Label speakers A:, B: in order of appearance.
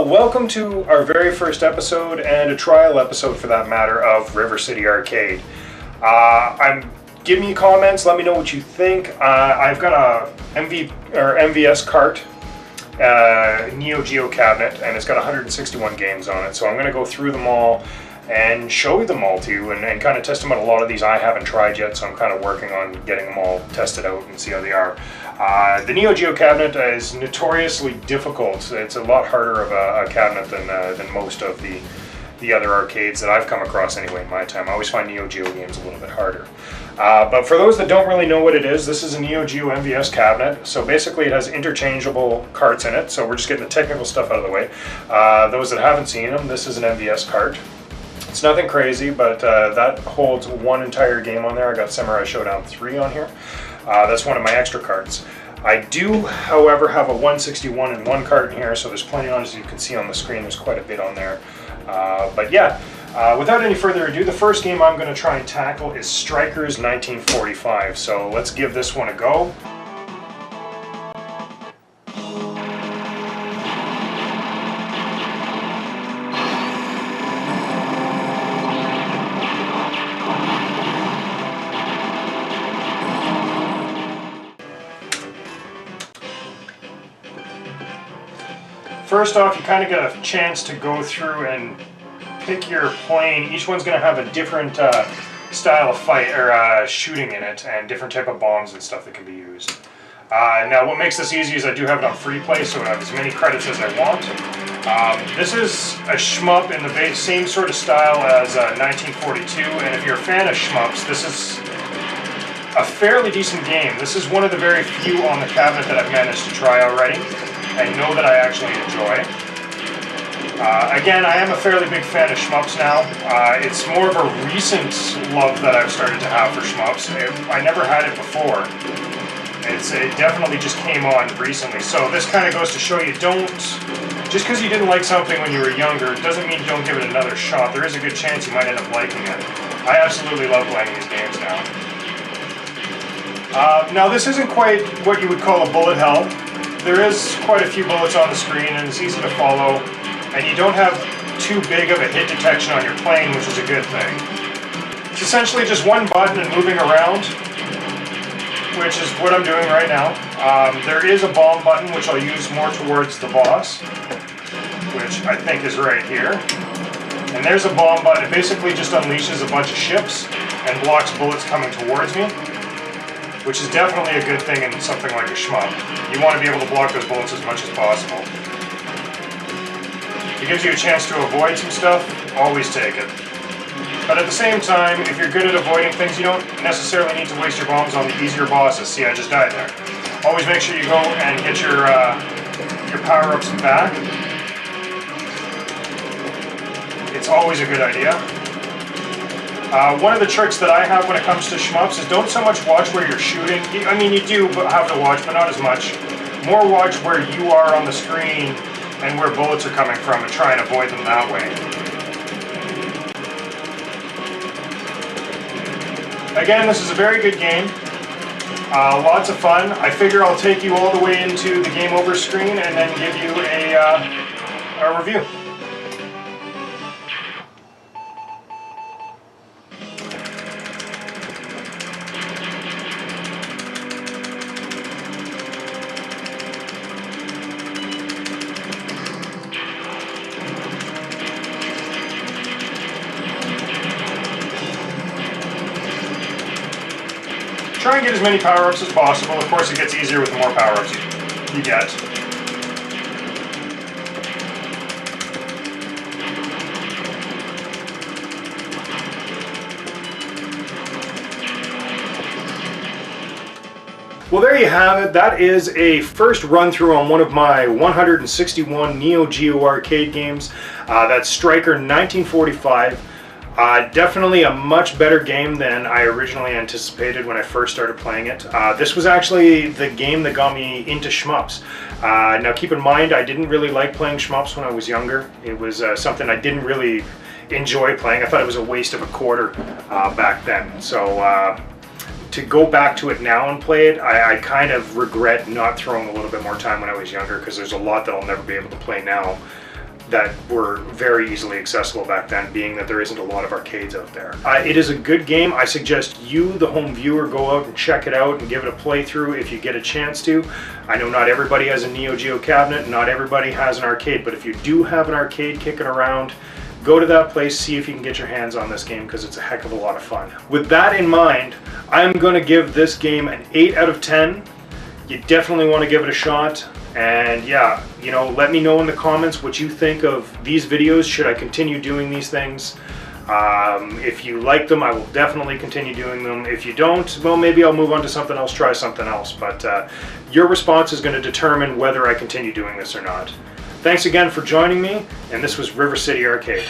A: Well, welcome to our very first episode, and a trial episode for that matter, of River City Arcade. Give me comments, let me know what you think. I've got a MVS cart, Neo-Geo cabinet, and it's got 161 games on it, so I'm going to go through them all and show them all to you and kind of test them out. A lot of these I haven't tried yet, so I'm kind of working on getting them all tested out and see how they are. The Neo-Geo cabinet is notoriously difficult. It's a lot harder of a cabinet than most of the other arcades that I've come across anyway in my time. I always find Neo-Geo games a little bit harder. But for those that don't really know what it is, this is a Neo-Geo MVS cabinet. So basically it has interchangeable carts in it, so we're just getting the technical stuff out of the way. Those that haven't seen them, this is an MVS cart. It's nothing crazy, but that holds one entire game on there. I got Samurai Showdown 3 on here. That's one of my extra carts. I do, however, have a 161 and 1 cart in here, so there's plenty on, as you can see on the screen. There's quite a bit on there. But yeah, without any further ado, the first game I'm going to try and tackle is Strikers 1945. So let's give this one a go. First off, you kind of get a chance to go through and pick your plane. Each one's going to have a different style of fight or shooting in it, and different type of bombs and stuff that can be used. Now, what makes this easy is I do have it on free play, so I have as many credits as I want. This is a shmup in the same sort of style as 1942, and if you're a fan of shmups, this is a fairly decent game. This is one of the very few on the cabinet that I've managed to try already and know that I actually enjoy. Again, I am a fairly big fan of shmups now. It's more of a recent love that I've started to have for shmups. I never had it before. It definitely just came on recently. So this kind of goes to show you, just because you didn't like something when you were younger, doesn't mean you don't give it another shot. There is a good chance you might end up liking it. I absolutely love playing these games now. Now this isn't quite what you would call a bullet hell. There is quite a few bullets on the screen, and it's easy to follow, and you don't have too big of a hit detection on your plane, which is a good thing. It's essentially just one button and moving around, which is what I'm doing right now. There is a bomb button, which I'll use more towards the boss, which I think is right here. And there's a bomb button. It basically just unleashes a bunch of ships and blocks bullets coming towards me, which is definitely a good thing in something like a shmup. You want to be able to block those bullets as much as possible. It gives you a chance to avoid some stuff, always take it. But at the same time, if you're good at avoiding things, you don't necessarily need to waste your bombs on the easier bosses. See, I just died there. Always make sure you go and get your power-ups back. It's always a good idea. One of the tricks that I have when it comes to shmups is don't so much watch where you're shooting. I mean, you do have to watch, but not as much. More watch where you are on the screen and where bullets are coming from, and try and avoid them that way. Again, this is a very good game. Lots of fun. I figure I'll take you all the way into the game over screen and then give you a review. Try and get as many power-ups as possible. Of course, it gets easier with the more power-ups you get. Well, there you have it. That is a first run-through on one of my 161 Neo-Geo Arcade games. That's Striker 1945. Definitely a much better game than I originally anticipated when I first started playing it. This was actually the game that got me into shmups. Now keep in mind, I didn't really like playing shmups when I was younger. It was something I didn't really enjoy playing. I thought it was a waste of a quarter back then. So to go back to it now and play it, I kind of regret not throwing a little bit more time when I was younger, because there's a lot that I'll never be able to play now. that were very easily accessible back then, being that there isn't a lot of arcades out there. It is a good game. I suggest you, the home viewer, go out and check it out and give it a playthrough if you get a chance to. I know not everybody has a Neo-Geo cabinet, not everybody has an arcade, but if you do have an arcade kicking around, go to that place, see if you can get your hands on this game, because it's a heck of a lot of fun. With that in mind, I'm going to give this game an 8 out of 10. You definitely want to give it a shot. And yeah, you know, let me know in the comments what you think of these videos. Should I continue doing these things? If you like them, I will definitely continue doing them. If you don't, well, maybe I'll move on to something else, try something else. But your response is going to determine whether I continue doing this or not. Thanks again for joining me, and this was River City Arcade.